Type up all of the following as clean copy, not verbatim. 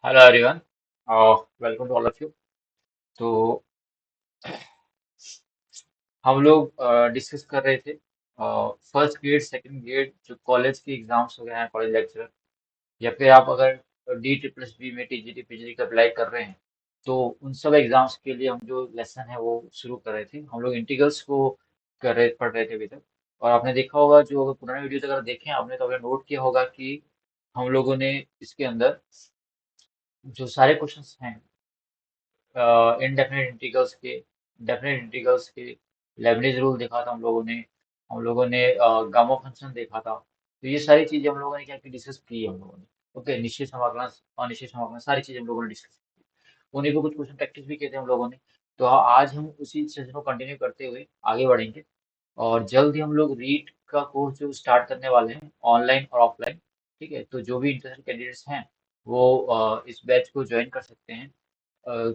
Hello everyone, welcome to all of you. तो हम लोग डिस्कस कर रहे थे फर्स्ट ग्रेड सेकंड ग्रेड जो कॉलेज के एग्जाम्स वगैरह हैं, कॉलेज लेक्चरर या फिर आप अगर डी ट्रिपल बी में टीजीटी पीजीटी का अप्लाई कर रहे हैं तो उन सब एग्जाम्स के लिए हम जो लेसन है वो शुरू कर रहे थे। हम लोग इंटीग्रल्स को पढ़ रहे थे अभी तक। और आपने देखा होगा, जो अगर पुराने वीडियो अगर देखें आपने तो आपने नोट किया होगा कि हम लोगों ने इसके अंदर जो सारे क्वेश्चंस हैं इनडेफिनेट इंटीग्रल्स के, डेफिनेट इंटीग्रल्स के, लेबनिज रूल देखा था हम लोगों ने गामा फंक्शन देखा था। तो ये सारी चीजें हम लोगों ने क्या डिस्कस की है हम लोगों ने। ओके, निश्चित समाकलन, अनिश्चित समाकलन, सारी चीजें हम लोगों ने डिस्कस की। उन्हीं को कुछ क्वेश्चन प्रैक्टिस भी किए थे हम लोगों ने। तो आज हम उसी सेशन को कंटिन्यू करते हुए आगे बढ़ेंगे। और जल्द ही हम लोग रीट का कोर्स जो स्टार्ट करने वाले हैं, ऑनलाइन और ऑफलाइन। ठीक है, तो जो भी इंटरेस्टेड कैंडिडेट्स हैं वो इस बैच को ज्वाइन कर सकते हैं। अ,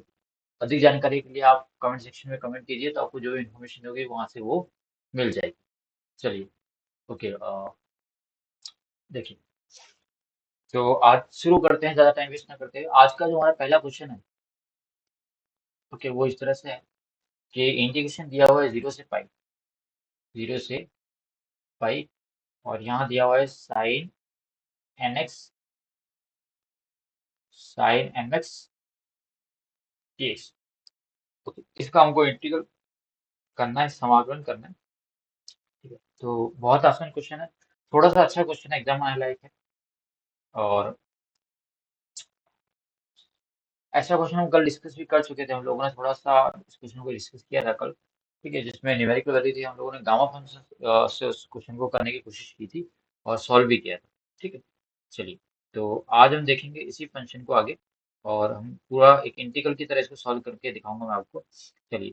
अधिक जानकारी के लिए आप कमेंट सेक्शन में कमेंट कीजिए, तो आपको जो भी इन्फॉर्मेशन होगी वहां से वो मिल जाएगी। चलिए, ओके, देखिए, तो आज शुरू करते हैं, ज़्यादा टाइम वेस्ट ना करते हुए। आज का जो हमारा पहला क्वेश्चन है, ओके, वो इस तरह से है कि इंटीग्रेशन दिया हुआ है जीरो से पाई, जीरो से पाई, और यहाँ दिया हुआ है sine M X D X. Okay, इसका हमको इंटीग्रल करना है, समाकलन करना है। ठीक है, तो बहुत आसान क्वेश्चन है, थोड़ा सा अच्छा क्वेश्चन है, एग्जाम आने लायक है। और ऐसा क्वेश्चन हम कल डिस्कस भी कर चुके थे, हम लोगों ने थोड़ा सा इस क्वेश्चन को डिस्कस किया था कल। ठीक है, जिसमें न्यूमेरिकल वैल्यू थी, हम लोगों ने गामा फंक्शन से उस क्वेश्चन को करने की कोशिश की थी और सॉल्व भी किया था। ठीक है, चलिए, तो आज हम देखेंगे इसी फंक्शन को आगे, और हम पूरा एक इंटीग्रल की तरह इसको सॉल्व करके दिखाऊंगा मैं आपको। चलिए,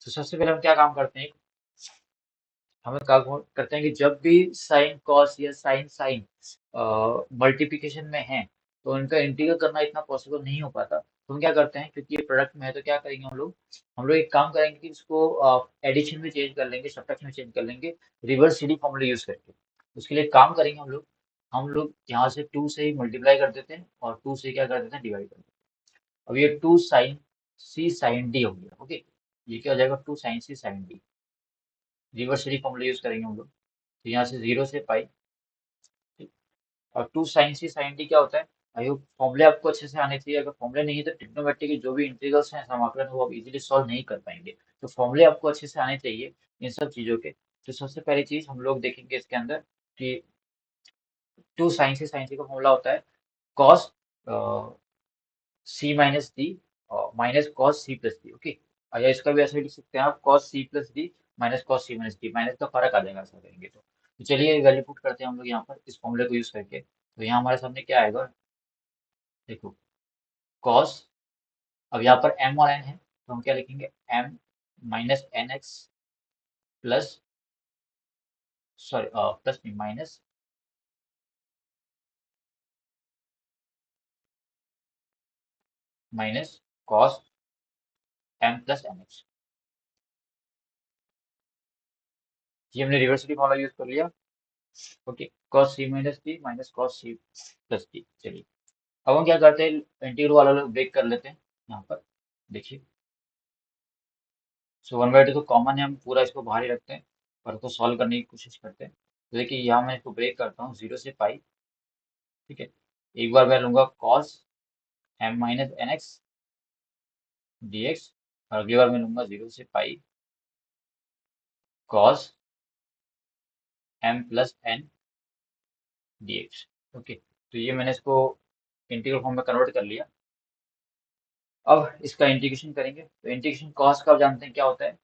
तो सबसे पहले हम क्या काम करते हैं, हम काम करते हैं कि जब भी साइन कॉस या साइन साइन मल्टीप्लिकेशन में है तो उनका इंटीग्रल करना इतना पॉसिबल नहीं हो पाता। तो हम क्या करते हैं, क्योंकि ये प्रोडक्ट में है तो क्या करेंगे हम लोग एक काम करेंगे कि इसको एडिशन में चेंज कर लेंगे, सब्ट्रैक्शन में चेंज कर लेंगे, रिवर्स सीडी फॉर्मूला यूज करके। उसके लिए एक काम करेंगे हम लोग यहाँ से टू से ही मल्टीप्लाई कर देते हैं और टू से क्या कर देते हैं, डिवाइड कर देते हैं। अब ये two sine C sine D हो गया। ओके, ये क्या हो जाएगा, two sine C sine D. Reverse CD formula use करेंगे हम लोग, तो यहाँ से जीरो से पाई। ठीक। और two sine C sine D क्या होता है, आई होप फॉर्मूले आपको अच्छे से आने चाहिए। अगर फॉर्मूले नहीं है तो ट्रिग्नोमेट्री के जो भी इंटीग्रल्स हैं, समाकलन, वो आप इजीली सॉल्व नहीं कर पाएंगे। तो फॉर्मूले आपको अच्छे से आने चाहिए इन सब चीजों के। तो सबसे पहली चीज हम लोग देखेंगे इसके अंदर कि टू साइन सी का फॉर्मूला होता है cos C minus D minus cos C plus D. Okay, या इसका भी ऐसे भी लिख सकते हैं आप, cos C plus D minus cos C minus D, minus का फर्क आ जाएगा ऐसा करेंगे तो चलिए वैल्यू पुट करते हैं हम लोग यहाँ पर इस फॉर्मूले को यूज करके। तो यहाँ हमारे सामने क्या आएगा, देखो, कॉस, अब यहाँ पर एम और एन है तो हम क्या लिखेंगे, M minus N X plus, sorry plus नहीं, minus, minus cos M plus N X. ये हमने रिवर्सिटी फॉर्मूला यूज कर लिया। Okay, cos C minus D minus cos C plus D. चलिए, अब हम क्या करते हैं, इंटीग्रल वाला लोग ब्रेक कर लेते हैं यहाँ पर। देखिए, सो वन बाई टू तो कॉमन है, हम पूरा इसको बाहर ही रखते हैं और उसको सॉल्व करने की कोशिश करते हैं। तो देखिए, यहाँ मैं इसको ब्रेक करता हूँ, जीरो से पाई। ठीक है, एक बार मैं लूंगा cos M minus N X D X, और अगली बार मैं लूंगा जीरो से pi cos M plus N D X. Okay, तो ये मैंने इसको इंटीग्रल फॉर्म में कन्वर्ट कर लिया। अब इसका इंटीग्रेशन करेंगे, तो इंटीग्रेशन कॉस का आप जानते हैं क्या होता है,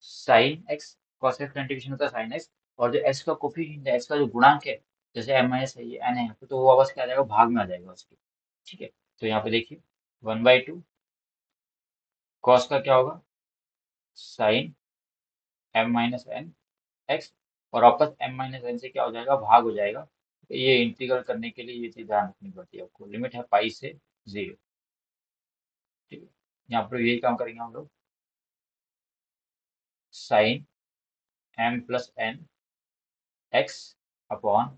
साइन एक्स। कॉस एक्स का इंटीग्रेशन होता है साइन एक्स, और जो एक्स का कोफिशिएंट है, एक्स का जो गुणांक है, जैसे एम माइनस है, ये एन है, तो वो वापस क्या आ जाएगा, भाग में आ जाएगा उसके। ठीक है, तो यहाँ पे देखिए, वन बाई टू कॉस का क्या होगा, sine M minus N X, और वापस एम माइनस एन से क्या हो जाएगा, भाग हो जाएगा। तो ये इंटीग्रल करने के लिए ये चीज ध्यान रखनी पड़ती है आपको, लिमिट है पाई से जीरो। ठीक है, यहाँ पर यही काम करेंगे हम लोग, sine M plus N X upon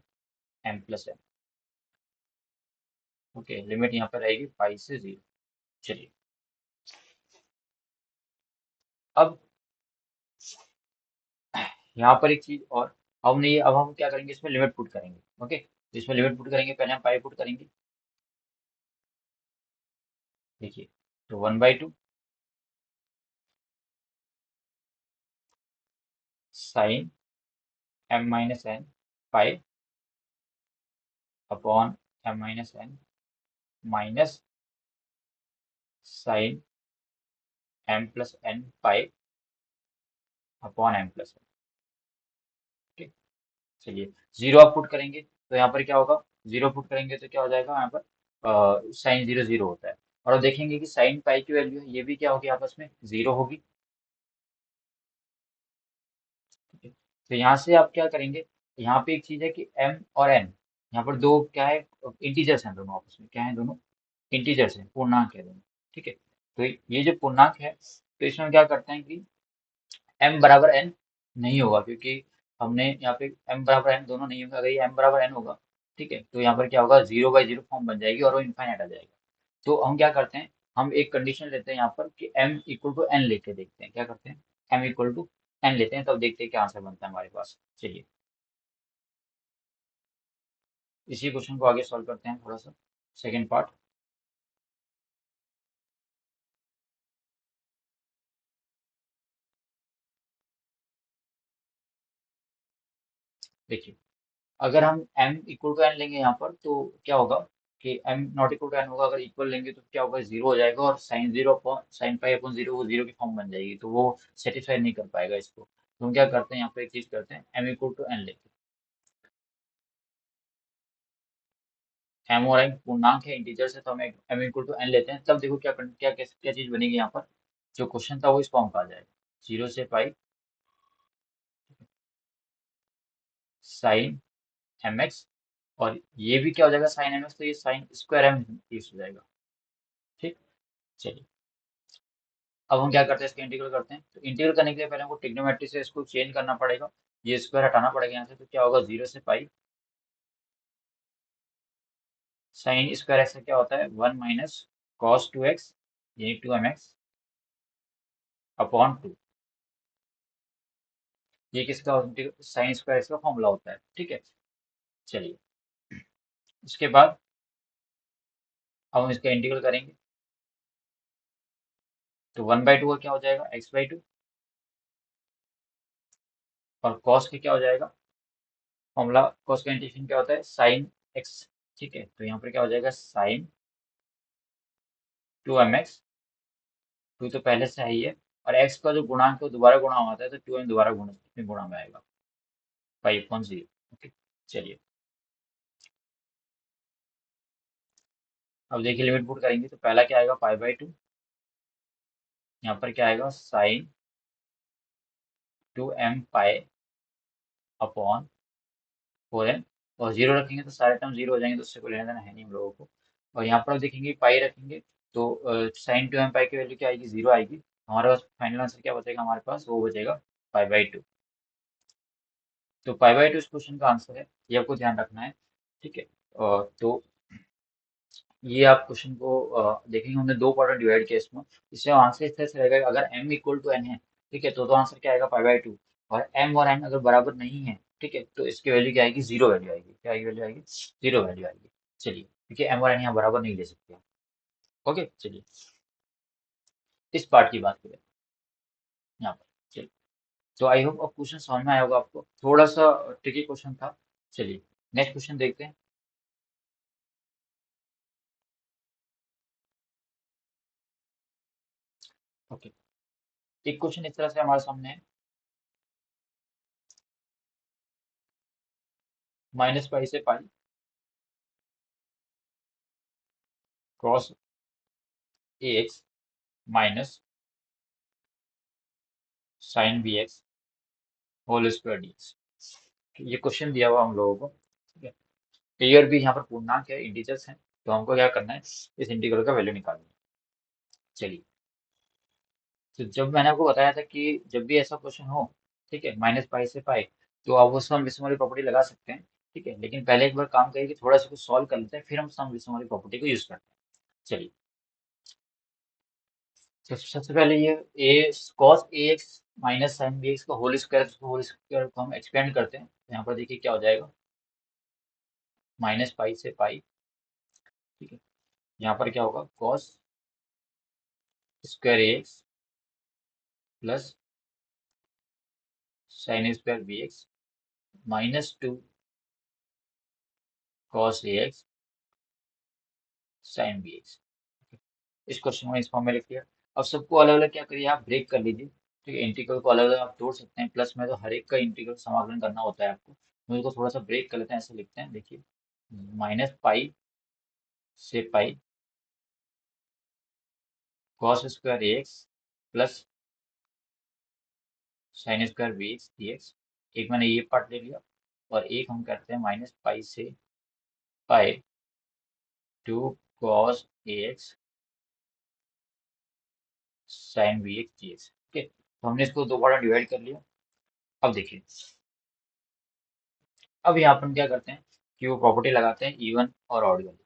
M plus N. Okay, limit यहाँ पर रहेगी पाई से 0। चलिए, अब यहाँ पर एक चीज और, हमने ये, अब हम क्या करेंगे, इसमें लिमिट पुट करेंगे। ओके, तो इसमें लिमिट पुट करेंगे, पहले हम पाई पुट करेंगे। देखिए, तो 1/2 sine m-n pi upon m-n minus sine m+n pi upon m+n। ठीक, चलिए, जीरो आप पुट करेंगे तो यहाँ पर क्या होगा, जीरो पुट करेंगे तो क्या हो जाएगा यहाँ पर, साइन जीरो जीरो होता है। और अब देखेंगे कि साइन पाई की वैल्यू है, ये भी क्या होगी, आपस में जीरो होगी। ठीक है? तो यहाँ से आप क्या करेंगे, यहाँ पे एक चीज है कि m और n, यहाँ पर दो क्या है, इंटीजर्स हैं, दोनों आपस में क्या है, दोनों इंटीजर्स हैं, पूर्णांक है दोनों। ठीक है, तो ये जो पूर्णांक है, तो इसमें हम क्या करते हैं कि m बराबर n नहीं होगा, क्योंकि हमने यहाँ पे m बराबर n दोनों नहीं होगा। अगर ये m बराबर n होगा, ठीक है, तो यहाँ पर क्या होगा, 0/0 फॉर्म बन जाएगी और वो इनफाइनाइट आ जाएगा। तो हम क्या करते हैं, हम एक कंडीशन लेते हैं यहाँ पर कि m इक्वल टू n लेके देखते हैं, क्या करते हैं, m इक्वल टू n लेते हैं, तब देखते हैं क्या आंसर बनता है हमारे पास। चलिए, इसी क्वेश्चन को आगे सॉल्व करते हैं थोड़ा सा, सेकेंड पार्ट। देखिए, अगर हम m इक्वल टू n लेंगे यहाँ पर, तो क्या होगा कि m not equal to n होगा, अगर इक्वल लेंगे तो क्या होगा, जीरो हो जाएगा, और sine zero upon sine pi upon zero, वो जीरो की फॉर्म बन जाएगी, तो वो सेटिस्फाई नहीं कर पाएगा इसको। तो हम क्या करते हैं, यहाँ पे एक चीज करते हैं, m इक्वल टू n लेते हैं। m और n पूर्णांक है, इंटीजर्स है, तो हम m इक्वल टू n लेते हैं, तब देखो क्या क्या क्या चीज बनेगी यहाँ पर, जो क्वेश्चन था वो इस फॉर्म का आ जाएगा, जीरो से पाई साइन mx, और ये भी क्या हो जाएगा, साइन mx, तो ये साइन स्क्वायर m हो जाएगा। ठीक, चलिए, अब हम क्या करते हैं, इसका इंटीग्रल करते हैं। तो इंटीग्रल करने के लिए पहले हमको ट्रिग्नोमेट्री से इसको चेंज करना पड़ेगा, ये स्क्वायर हटाना पड़ेगा यहाँ से, तो क्या होगा, जीरो से पाई साइन स्क्वायर एक्स का क्या होता है, 1 - cos 2x, यानी 2mx अपॉन 2। ये किसका, साइन स्क्वायर एक्स का फॉर्मूला होता है। ठीक है, चलिए, उसके बाद अब हम इसका इंटीग्रल करेंगे, तो 1/2 का क्या हो जाएगा, x/2, और cos के क्या हो जाएगा, फॉर्मूला cos का इंटीग्रेशन क्या होता है, साइन x। ठीक है, तो यहाँ पर क्या हो जाएगा, साइन 2mx, 2 तो पहले से है ही है, और x का जो गुणांक है वो दोबारा गुणा होता है, तो 2m दोबारा गुणा में गुणा में आएगा, 5/0। ओके, चलिए, अब देखिए, लिमिट पुट करेंगे तो पहला क्या आएगा, पाई/2, यहाँ पर क्या आएगा, sign 2m pi upon 4m, और जीरो रखेंगे तो सारे टर्म जीरो हो जाएंगे, तो उससे कोई लेना देना है नहीं हम लोगों को। और यहाँ पर देखेंगे पाई रखेंगे, तो साइन 2m पाई की वैल्यू क्या आएगी, जीरो आएगी, हमारे पास फाइनल आंसर क्या बचेगा, हमारे पास वो बचेगा पाई/2। तो पाई/2 इस क्वेश्चन का आंसर है, ये आपको ध्यान रखना है। ठीक है, तो ये आप क्वेश्चन को देखेंगे, हमने दो पार्ट में डिवाइड किया इसमें, इससे आंसर इस तरह से रहेगा, अगर m इक्वल टू n है, ठीक है, तो आंसर क्या आएगा, पाई/2। और m और n अगर बराबर नहीं है, ठीक है, तो इसकी वैल्यू क्या आएगी, जीरो वैल्यू आएगी, क्या वैल्यू आएगी, जीरो वैल्यू आएगी। चलिए, क्योंकि m और n यहाँ बराबर नहीं ले सकते। ओके, चलिए, इस पार्ट की बात करें यहाँ पर। चलिए, तो आई होप अब क्वेश्चन समझ में आया होगा आपको, थोड़ा सा ट्रिकी क्वेश्चन था। चलिए, नेक्स्ट क्वेश्चन देखते हैं। ओके, एक क्वेश्चन इस तरह से हमारे सामने है, -पाई से pi cross ax minus sine bx whole square dx। ये क्वेश्चन दिया हुआ हम लोगों को। ठीक है, क्लियर भी यहाँ पर पूर्णांक है, इंटीजर्स हैं, तो हमको क्या करना है, इस इंटीग्रल का वैल्यू निकालना है। चलिए, तो जब मैंने आपको बताया था कि जब भी ऐसा क्वेश्चन हो, ठीक है, -पाई से पाई, तो आप उसमें हम वाली प्रॉपर्टी लगा सकते हैं ठीक है, लेकिन पहले एक बार काम करिए कि थोड़ा सा कुछ सॉल्व कर लेते हैं, फिर हम सम विषम वाली प्रॉपर्टी को यूज करते हैं। चलिए, तो सबसे पहले ये A cos A X minus sine B X का होल स्क्वायर, उसको होल स्क्वायर को हम एक्सपेंड करते हैं, तो यहाँ पर देखिए क्या हो जाएगा, माइनस पाई से पाई। ठीक है, यहाँ पर क्या होगा, cos square A X plus sine square B X minus two cos A X sine B X. इस क्वेश्चन को इस फॉर्म में लिख लिया। अब सबको अलग अलग क्या करिए, आप ब्रेक कर लीजिए। ठीक है, इंटीग्रल को अलग अलग आप तोड़ सकते हैं, प्लस में तो हर एक का इंटीग्रल समाकलन करना होता है आपको, तो इसको थोड़ा सा ब्रेक कर लेते हैं, ऐसे लिखते हैं, देखिए, माइनस पाई से pi cos square A X plus sine square B X D X. एक मैंने ये पार्ट ले लिया, और एक हम करते हैं माइनस पाई से pi two cos A X sine B X D X. ठीक है, तो हमने इसको दो बार डिवाइड कर लिया। अब देखिए, अब यहाँ पर हम क्या करते हैं कि वो प्रॉपर्टी लगाते हैं इवन और ऑड वाली।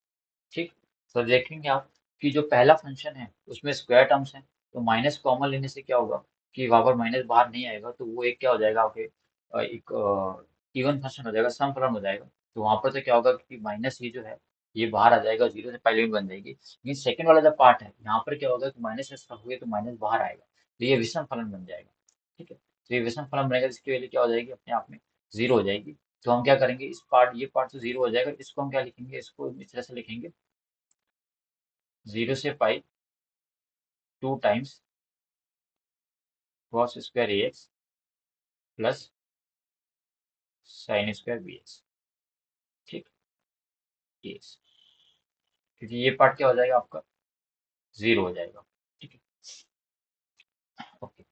ठीक, तो देखेंगे आप कि जो पहला फंक्शन है उसमें स्क्वायर टर्म्स हैं, तो माइनस कॉमन लेने से क्या होगा कि वहाँ पर माइनस बाहर नहीं आएगा, तो वो एक क्या हो जाएगा आपके एक इवन फंक्शन हो जाएगा, सम फलन हो जाएगा। तो वहाँ पर तो क्या होगा कि माइनस ये जो है ये बाहर आ जाएगा, जीरो से पहले भी बन जाएगी। लेकिन सेकंड वाला जो पार्ट है यहाँ पर क्या होगा कि माइनस एक्स रखोगे तो माइनस बाहर आएगा, तो ये विषम फलन बन जाएगा। ठीक है, तो ये विषम फलन बनेगा, जिसकी वैल्यू क्या हो जाएगी, अपने आप में जीरो हो जाएगी। तो हम क्या करेंगे, इस पार्ट ये पार्ट तो जीरो हो जाएगा, इसको हम क्या लिखेंगे, इसको इस तरह से लिखेंगे, जीरो से pi two times cos square A X plus sine square B X. ठीक, एक्स, क्योंकि ये पार्ट क्या हो जाएगा आपका, जीरो हो जाएगा। ठीक है, ओके,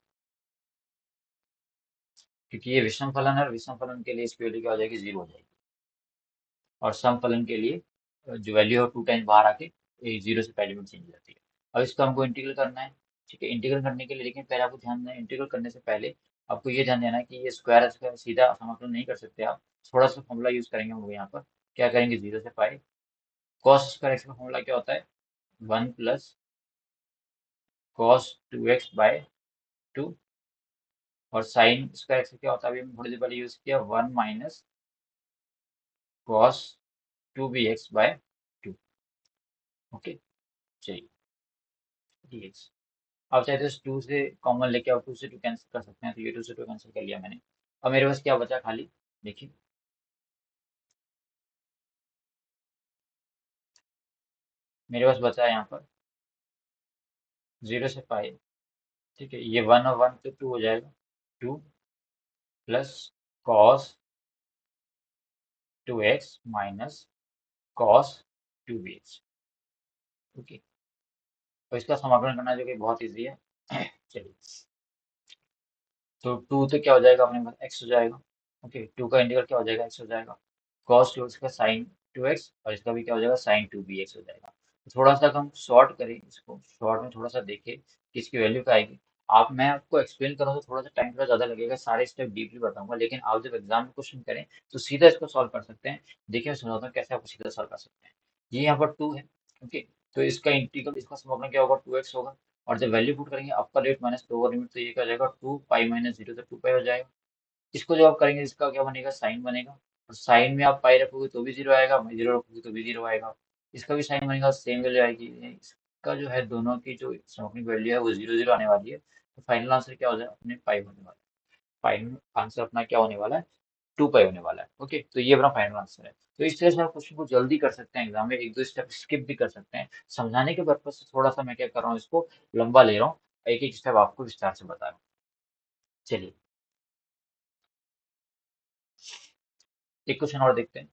क्योंकि ये विषम फलन है, और विषम फलन के लिए इसकी वैल्यू क्या हो जाएगी, जीरो हो जाएगी। और सम फलन के लिए जो वैल्यू है टू टाइम्स बाहर आके जीरो से पहले में चेंज हो जाती है। अब इसको हमको इंटीग्रल करना है। ठीक है, इंटीग्रल करने के लिए, लेकिन पहले आपको ध्यान देना है, इंटीग्रल करने से पहले आपको ये ध्यान देना है कि ये स्क्वायर स्क्वायर सीधा समाकलन नहीं कर सकते आप, थोड़ा सा फॉर्मूला यूज करेंगे हम लोग यहाँ पर। क्या करेंगे, जीरो से पाई कॉस स्क्वायर एक्स का फॉर्मूला क्या होता है, one plus cos two x by to, और साइन स्क्वायर एक्स क्या होता है, अभी हम थोड़ी देर पहले यूज किया, one minus cos two b x by two. Okay, चलिए, dx। अब चाहे तो टू से कॉमन लेके आप टू से टू कैंसिल कर सकते हैं, तो ये टू से टू कैंसिल कर लिया मैंने। अब मेरे पास क्या बचा खाली, देखिए, मेरे पास बचा है यहाँ पर जीरो से पाई। ठीक है, ये वन और वन तो टू हो जाएगा, two plus cos two x minus cos two b x. Okay, तो इसका समाकलन करना जो कि बहुत ईजी है। चलिए, तो टू तो क्या हो जाएगा अपने पास, एक्स हो जाएगा। ओके, टू का इंटीग्रल क्या हो जाएगा, एक्स हो जाएगा, कॉस टू एक्स का साइन टू एक्स, और इसका भी क्या हो जाएगा, साइन टू बी एक्स हो जाएगा। तो थोड़ा सा हम शॉर्ट करें इसको, शॉर्ट में थोड़ा सा देखें कि इसकी वैल्यू क्या आएगी। आप, मैं आपको एक्सप्लेन करूँ तो थोड़ा सा टाइम थोड़ा ज़्यादा लगेगा, सारे स्टेप डीपली बताऊंगा, लेकिन आप जब एग्जाम में क्वेश्चन करें तो सीधा इसको सॉल्व कर सकते हैं। देखिए, मैं समझाता हूँ कैसे आप सीधा सॉल्व कर सकते हैं। ये यहाँ पर टू है। ओके, तो इसका इंटीग्रल, इसका समाकलन क्या होगा, टू एक्स होगा, और जब वैल्यू पुट करेंगे upper limit minus lower limit, तो ये क्या हो जाएगा, टू पाई माइनस जीरो, तो टू पाई हो जाएगा। इसको जब आप करेंगे इसका क्या बनेगा, साइन बनेगा, और साइन में आप पाई रखोगे तो भी जीरो आएगा, जीरो रखोगे तो भी जीरो आएगा। इसका भी साइन बनेगा, सेम वैल्यू आएगी। इसका जो है, दोनों की जो समकनिक वैल्यू है वो जीरो जीरो आने वाली है, तो फाइनल आंसर क्या हो जाएगा, अपने पाई होने वाला है। फाइनल आंसर अपना क्या होने वाला है, टू पाई होने वाला है। ओके, तो ये अपना फाइनल आंसर है। तो इस तरह से आप क्वेश्चन को जल्दी कर सकते हैं, एग्जाम में एक दो स्टेप स्किप भी कर सकते हैं। समझाने के पर्पज से थोड़ा सा मैं क्या कर रहा हूँ, इसको लंबा ले रहा हूँ, एक एक स्टेप आपको विस्तार से बता रहा हूँ। चलिए, एक क्वेश्चन और देखते हैं।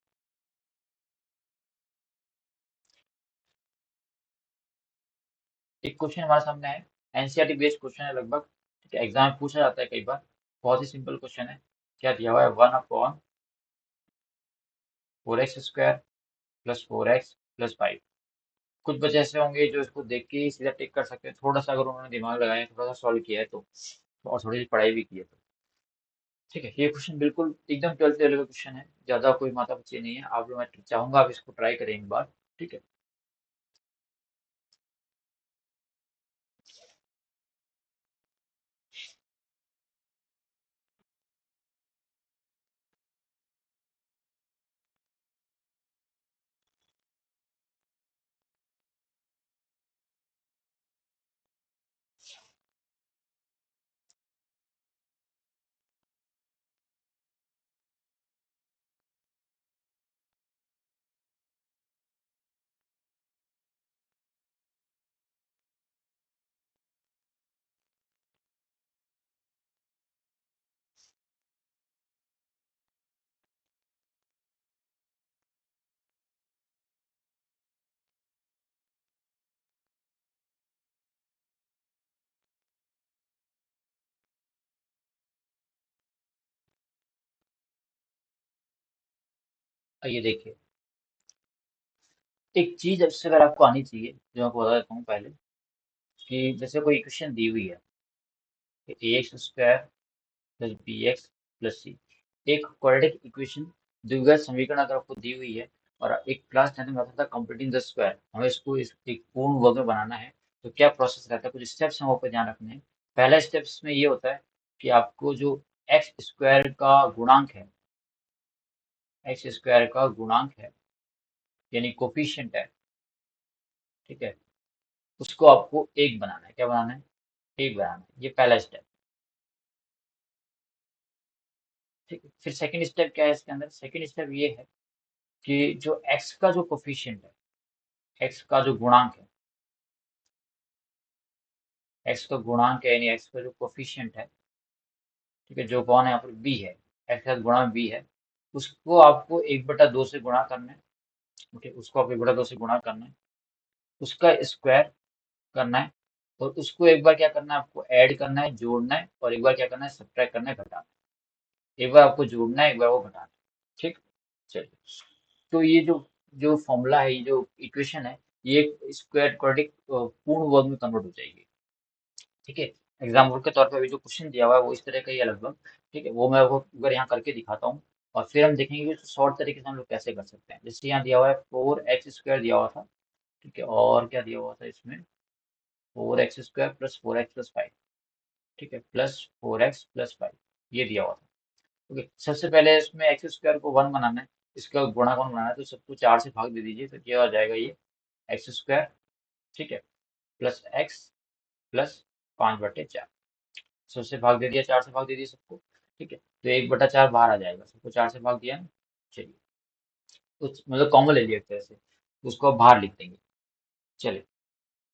एक क्वेश्चन हमारे सामने है, एनसीईआरटी बेस्ड क्वेश्चन है लगभग। ठीक है, एग्जाम में पूछा जाता है कई बार। बहुत ही सिंपल क्वेश्चन है। क्या दिया हुआ है, one upon four x square plus four x plus five. कुछ बच्चे ऐसे होंगे जो इसको देख के ही सीधा टिक कर सकते हैं, थोड़ा सा अगर उन्होंने दिमाग लगाया, थोड़ा सा सॉल्व किया है तो, और थोड़ी सी पढ़ाई भी की है तो। ठीक है, ये क्वेश्चन बिल्कुल एकदम 12th लेवल का क्वेश्चन है, ज़्यादा कोई माथा पच्ची नहीं है। आप मैं चाहूंगा आप इसको ट्राई करें एक बार। ठीक है, ये देखिए, एक चीज इससे अगर आपको आनी चाहिए, जो मैं बता देता हूँ पहले, कि जैसे कोई इक्वेशन दी हुई है कि A X square plus B X plus C, एक क्वाड्रेटिक इक्वेशन, द्विघात समीकरण अगर आपको दी हुई है, और एक क्लास 10 में आता था कंप्लीटिंग द स्क्वायर, हमें इसको एक पूर्ण वर्ग में बनाना है, तो क्या प्रोसेस रहता है, कुछ स्टेप्स हम ऊपर ध्यान रखने हैं। पहला स्टेप्स में ये होता है कि आपको जो एक्स स्क्वायर का गुणांक है, एक्स स्क्वायर का गुणांक है, यानी कोफिशिएंट है, ठीक है, उसको आपको एक बनाना है। क्या बनाना है? एक बनाना है। ये पहला स्टेप। ठीक है, फिर सेकंड स्टेप क्या है इसके अंदर? सेकंड स्टेप ये है कि जो एक्स का जो कोफिशिएंट है, एक्स का जो गुणांक है, एक्स का गुणांक है, यानी एक्स का जो कोफिशिएंट है, ठीक है, जो कौन है यहाँ पर? बी है। एक्स का गुणांक बी है, उसको आपको 1/2 से गुणा करना है। ओके, उसको आप 1/2 से गुणा करना है, उसका स्क्वायर करना है, और उसको एक बार क्या करना है, आपको ऐड करना है, जोड़ना है, और एक बार क्या करना है, सब्ट्रैक्ट करना है, घटाना है। एक बार आपको जोड़ना है, एक बार वो घटाना है। ठीक, चलिए। तो ये जो जो फॉर्मूला है, ये जो इक्वेशन है, ये स्क्वायर क्वाड्रेटिक पूर्ण वर्ग में कन्वर्ट हो जाएगी। ठीक है, एग्जाम्पल के तौर पे अभी जो क्वेश्चन दिया हुआ है वो इस तरह का ही है लगभग। ठीक है, वो मैं वो अगर यहाँ करके दिखाता हूँ, और फिर हम देखेंगे कि शॉर्ट तरीके से हम लोग कैसे कर सकते हैं। जैसे यहाँ दिया हुआ है 4x² दिया हुआ था, ठीक है, और क्या दिया हुआ था इसमें? 4x² प्लस 4x+5, ठीक है, प्लस 4x+5, ये दिया हुआ था। ओके, सबसे पहले इसमें x² को 1 बनाना है, इसका गुणा कौन बनाना है, तो सबको 4 से भाग दे दीजिए, तो क्या हो जाएगा? ये x², ठीक है, प्लस x प्लस 5/4, सबसे भाग दे दिया, 4 से भाग दे दिया सबको। ठीक है, तो 1/4 बाहर आ जाएगा, सबको 4 से भाग दिया ना। चलिए, कुछ मतलब कॉमन ले लिया एक तरह से, तो उसको अब बाहर लिख देंगे। चलिए,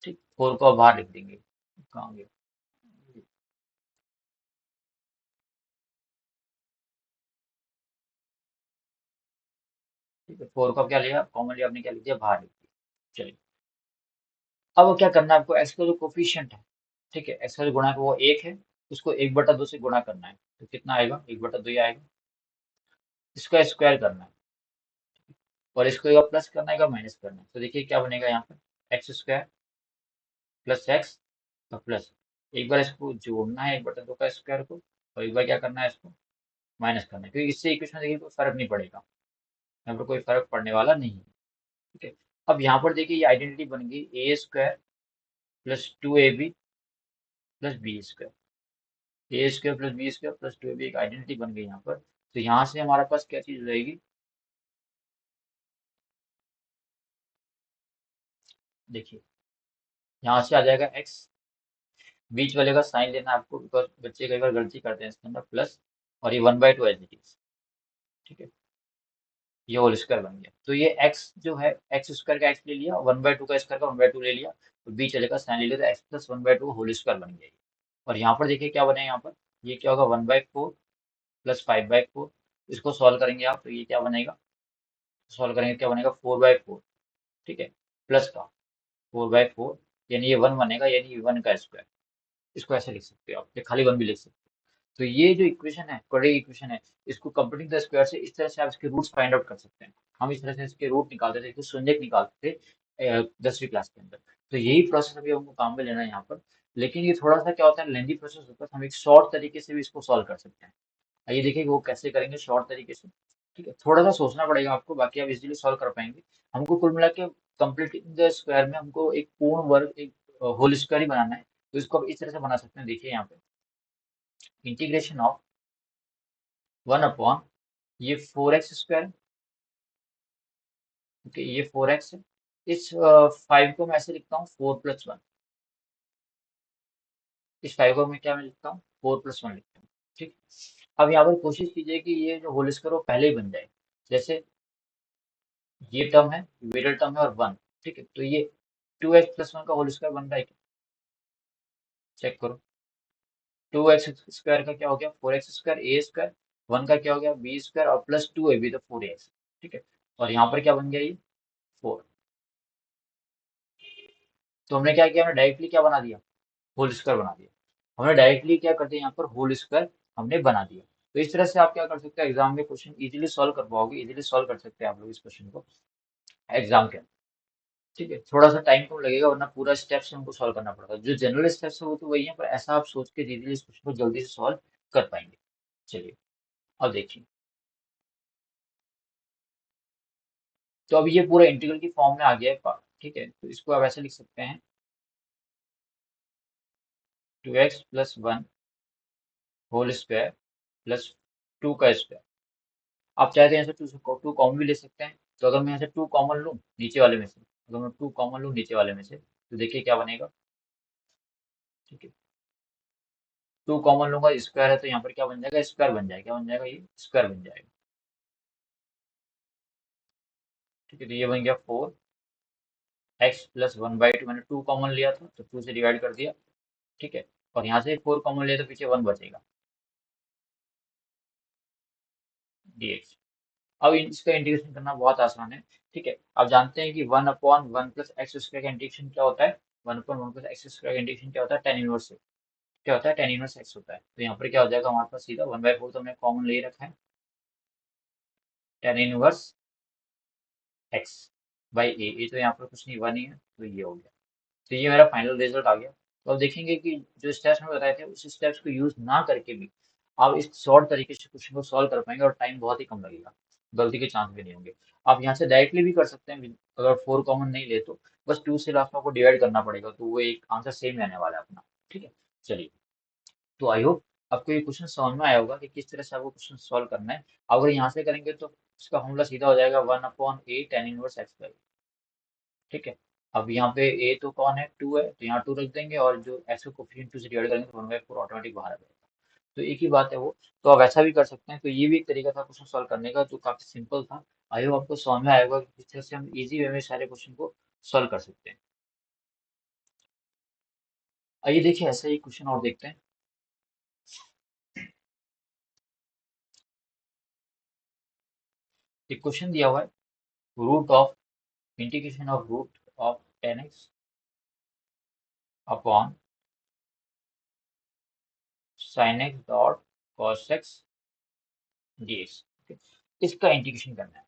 ठीक, 4 को अब बाहर लिख देंगे। कहाँ गया? ठीक है, 4 को अब क्या लिया, कॉमनली आपने क्या लिख दिया, बाहर लिख दिया। चलिए, अब क्या करना है आपको, एक्स का जो कोफिशिएंट है, ठीक है, एक्स का जो गुणा है वो 1 है, उसको 1/2 से गुणा करना है, तो कितना आएगा? 1/2 ही आएगा। इसका स्क्वायर करना है, और इसको एक प्लस करना है, माइनस करना है, तो देखिए क्या बनेगा यहाँ पर? x² प्लस एक्स, तो प्लस, एक बार इसको जोड़ना है 1/2 का स्क्वायर को, और एक बार क्या करना है, इसको माइनस करना है, क्योंकि इससे इक्वेशन देखिए कोई फर्क नहीं पड़ेगा, यहाँ पर कोई फर्क पड़ने वाला नहीं है। ठीक है, अब यहाँ पर देखिए ये आइडेंटिटी बन गई, a² plus 2ab plus b square plus b square plus 2ab, एक आइडेंटिटी बन गई यहाँ पर। तो यहाँ से हमारे पास क्या चीज रहेगी? देखिए, यहाँ से आ जाएगा x, बीच वाले का साइन लेना है आपको, बिकॉज बच्चे कई बार गलती करते हैं इसके अंदर, प्लस, और ये 1/2 एज इट इज। ठीक है, ये होल स्क्वायर बन गया, तो ये x जो है, x² का x ले लिया, 1/2 का स्क्वायर का 1/2 ले लिया, तो बीच वाले का साइन ले लिया, तो x प्लस 1/2 होल स्क्वायर बन गया ये। और यहाँ पर देखिए क्या बने, यहाँ पर ये क्या होगा, 1/4 प्लस 5/4, इसको सॉल्व करेंगे आप, तो ये क्या बनेगा? सॉल्व करेंगे क्या बनेगा? 4/4, ठीक है, प्लस का 4/4, यानी ये 1 बनेगा, यानी 1 का स्क्वायर। इसको ऐसे लिख सकते हो आप, या खाली 1 भी लिख सकते हो। तो ये जो इक्वेशन है, क्वाड्रेटिक इक्वेशन है, इसको कंप्यूटिंग द स्क्वायर से इस तरह से आप इसके रूट्स फाइंड आउट कर सकते हैं। हम इस तरह से इसके रूट निकालते थे, इसके शून्यक निकालते थे 10वीं क्लास के अंदर। तो यही प्रोसेस अभी हमको काम में लेना है यहाँ पर। लेकिन ये थोड़ा सा क्या होता है, लेंदी प्रोसेस होता है, तो हम एक शॉर्ट तरीके से भी इसको सॉल्व कर सकते हैं। आइए देखिए वो कैसे करेंगे शॉर्ट तरीके से। ठीक है, थोड़ा सा सोचना पड़ेगा आपको, बाकी आप इजीली सॉल्व कर पाएंगे। हमको कुल मिला के कंप्लीटिंग द स्क्वायर में हमको एक पूर्ण वर्ग, एक होल स्क्वायर ही बनाना है। तो इसको आप इस तरह से बना सकते हैं, देखिए यहाँ पे इंटीग्रेशन ऑफ 1 अपॉन ये 4x स्क्वायर। ओके, ये 4x है। इस 5 को मैं ऐसे लिखता हूँ 4+1। इस 5 को मैं क्या मैं लिखता हूँ 4+1 लिखता हूँ। ठीक। अब यहाँ पर कोशिश कीजिए कि ये जो होल स्क्वायर वो पहले ही बन जाए। जैसे ये टर्म है, मिडिल टर्म है और 1। ठीक है, तो ये 2x+1 का होल स्क्वायर बन रहा है क्या? चेक करो। 2x स्क्वायर का क्या हो गया 4x स्क्वायर ए स्क्वायर, 1 का क्या हो गया बी स्क्वायर और प्लस 2ab तो 4x। ठीक है, और यहाँ पर क्या बन गया ये 4। तो हमने क्या किया, हमने डायरेक्टली क्या बना दिया, होल स्क्वायर बना दिया। हमने डायरेक्टली क्या कर दिया, यहाँ पर होल स्क्वायर हमने बना दिया। तो इस तरह से आप क्या कर सकते हैं, एग्जाम में क्वेश्चन इजीली सॉल्व कर पाओगे, इजीली सॉल्व कर सकते हैं आप लोग इस क्वेश्चन को एग्जाम के अंदर। ठीक है, थोड़ा सा टाइम कम लगेगा, वरना पूरा स्टेप से हमको सॉल्व करना पड़ता है। जो जनरल स्टेप्स है वो तो वही है, पर ऐसा आप सोच के इजीली इस क्वेश्चन को जल्दी से सॉल्व कर पाएंगे। चलिए अब देखिए, तो अब ये पूरा इंटीग्रल की फॉर्म में आ गया है पार्ट। ठीक है, तो इसको आप ऐसे लिख सकते हैं 2x+1 होल स्क्वायर प्लस 2 का स्क्वायर। आप चाहते हैं यहाँ से टू कॉमन भी ले सकते हैं। तो अगर मैं यहाँ से 2 कॉमन लूँ नीचे वाले में से, अगर मैं 2 कॉमन लूँ नीचे वाले में से, तो देखिए क्या बनेगा। ठीक है, 2 कॉमन लूंगा, स्क्वायर है तो यहाँ पर क्या बन जाएगा, स्क्वायर बन जाएगा। क्या बन जाएगा, ये स्क्वायर बन जाएगा। ठीक है, तो ये बन गया 4x+1/2। मैंने 2 कॉमन लिया था तो 2 से डिवाइड कर दिया। ठीक है, और यहाँ से 4 कॉमन लिया तो पीछे 1 बचेगा dx। अब इसका इंटीग्रेशन करना बहुत आसान है। ठीक है, आप जानते हैं कि 1/1 + x² का इंटीग्रेशन क्या होता है, 1/1 + x² का इंटीग्रेशन क्या होता है, tan इनवर्स से। क्या होता है, tan इनवर्स x होता है। तो यहाँ पर क्या हो जाएगा हमारे पास सीधा 1/4, तो हमने कॉमन ले रखा है, tan इनवर्स x बाई ए। ये तो यहाँ पर कुछ नहीं, 1 ही है, तो ये हो गया। तो ये मेरा फाइनल रिजल्ट आ गया। तो अब देखेंगे कि जो स्टेप्स में बताए थे उस स्टेप्स को यूज ना करके भी आप इस शॉर्ट तरीके से क्वेश्चन को सॉल्व कर पाएंगे, और टाइम बहुत ही कम लगेगा, गलती के चांस भी नहीं होंगे। आप यहाँ से डायरेक्टली भी कर सकते हैं, अगर 4 कॉमन नहीं ले तो बस 2 से लास्ट में आपको डिवाइड करना पड़ेगा, तो वो एक आंसर सेम रहने वाला है अपना। ठीक है, चलिए। तो आई होप आपको ये क्वेश्चन समझ में आया होगा कि किस तरह से आपको क्वेश्चन सॉल्व करना है। अगर यहाँ से करेंगे तो इसका फॉर्मूला सीधा हो जाएगा 1/a tan इनवर्स x। ठीक है, अब यहाँ पे ए तो कौन है, 2 है, तो यहाँ 2 रख देंगे, और जो एक्स को कोफिशिएंट 2 से डिवाइड करेंगे तो 1/4 ऑटोमेटिक बाहर आ जाएगा। तो एक ही बात है वो। तो आप ऐसा भी कर सकते हैं। तो ये भी एक तरीका था क्वेश्चन सॉल्व करने का, जो काफी सिंपल था। आई होप आपको समझ में आएगा कि किस तरह से हम इजी वे में सारे क्वेश्चन को सॉल्व कर सकते हैं। आइए देखिए ऐसा ही क्वेश्चन और देखते हैं। एक क्वेश्चन दिया हुआ है, root of integration of root of 10x upon sin x dot cos x dx। इसका इंटीग्रेशन करना है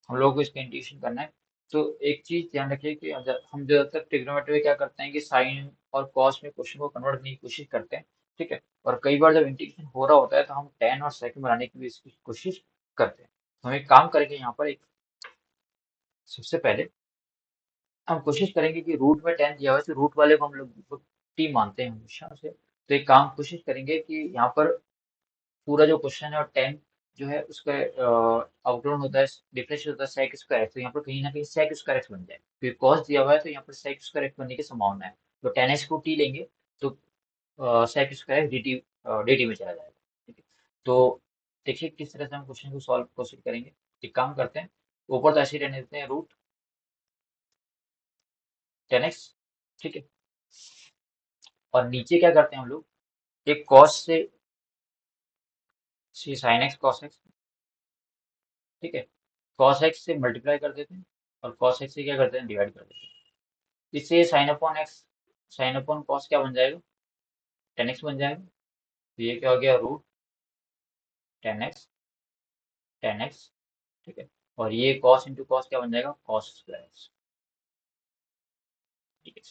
हम लोगों को, इसका इंटीग्रेशन करना है। तो एक चीज ध्यान रखिए कि हम ज्यादातर ट्रिग्नोमेट्री में क्या करते हैं कि साइन और कॉस में क्वेश्चन को कन्वर्ट करने की कोशिश करते हैं। ठीक है, और कई बार जब इंटीग्रेशन हो रहा होता है तो हम टेन और सेकंड बनाने की भी इसकी कोशिश करते हैं। तो हम एक काम करेंगे, यहाँ पर एक सबसे पहले हम कोशिश करेंगे कि रूट में टेन दिया हुआ है तो रूट वाले को हम लोग टी मानते हैं हमेशा से। तो एक काम कोशिश करेंगे कि यहाँ पर पूरा जो क्वेश्चन है और टेन जो है उसका आउटलाइन होता है, डिफरेंशियल होता है sec स्क्वायर एक्स, तो यहाँ पर कहीं ना कहीं sec स्क्वायर एक्स बन जाए, क्योंकि cos दिया हुआ है तो यहाँ पर sec स्क्वायर एक्स बनने की संभावना है। तो tan x को t लेंगे तो sec स्क्वायर dt dt में चला जाएगा। ठीक है, तो देखिए किस तरह से हम क्वेश्चन को सॉल्व कोशिश करेंगे। एक काम करते हैं, ऊपर तो ऐसे ही रहने देते हैं रूट 10x। ठीक है, और नीचे क्या करते हैं हम लोग, एक cos से sin x cos x। ठीक है, cos x से मल्टीप्लाई कर देते हैं, और cos x से क्या करते हैं, डिवाइड कर देते हैं। इससे sine upon x, sine upon cos क्या बन जाएगा, 10x बन जाएगा। तो ये क्या हो गया, रूट 10x 10x। ठीक है, और ये कॉस इंटू कॉस क्या बन जाएगा, कॉस स्क्वायर एक्स। ठीक है,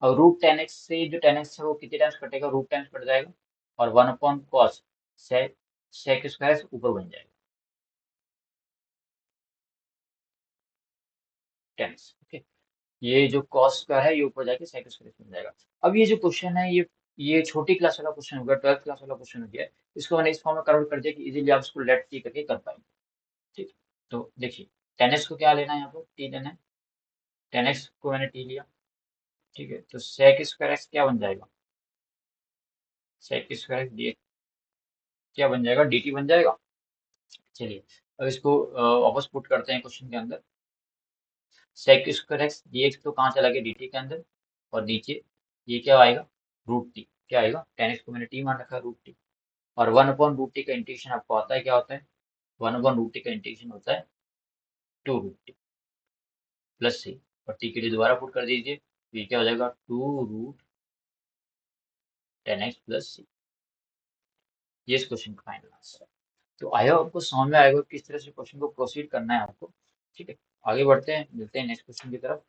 अब रूट 10x से जो 10x है वो कितने टाइम्स कटेगा, रूट टाइम्स कट जाएगा, और 1/cos सेक स्क्वायर ऊपर बन जाएगा 10x। ओके, ये जो कॉस स्क्वायर है ये ऊपर जाके सेक स्क्वायर बन जाएगा। अब ये जो क्वेश्चन है ये छोटी क्लास वाला क्वेश्चन हो गया, 12th क्लास वाला क्वेश्चन हो गया। इसको मैंने इस फॉर्म में कन्वर्ट कर दिया कि इजीली आप इसको लेट टी करके कर पाएंगे। ठीक, तो देखिए 10x को क्या लेना है, यहाँ पर टी लेना है। 10x को मैंने टी लिया, ठीक है, तो सेक स्क्वायर एक्स क्या बन जाएगा, सेक स्क्वायर एक्स डी क्या बन जाएगा, डी टी बन जाएगा। चलिए अब इसको वापस पुट करते हैं क्वेश्चन के अंदर। Sec square x D x तो कहाँ चला गया, डी टी के अंदर, और नीचे ये क्या आएगा, रूट टी। क्या आएगा, 10x को मैंने टी मान रखा है, रूट टी। और 1/√t का इंटीग्रेशन आपको आता है, क्या होता है, 1/√t का इंटीग्रेशन होता है 2√t प्लस सी, और टी के लिए दोबारा पुट कर दीजिए, तो ये क्या हो जाएगा, 2√10x प्लस सी। ये इस क्वेश्चन का फाइनल आंसर है। तो आई होप आपको समझ में आएगा किस तरह से क्वेश्चन को प्रोसीड करना है आपको। ठीक है, आगे बढ़ते हैं, मिलते हैं नेक्स्ट क्वेश्चन की तरफ।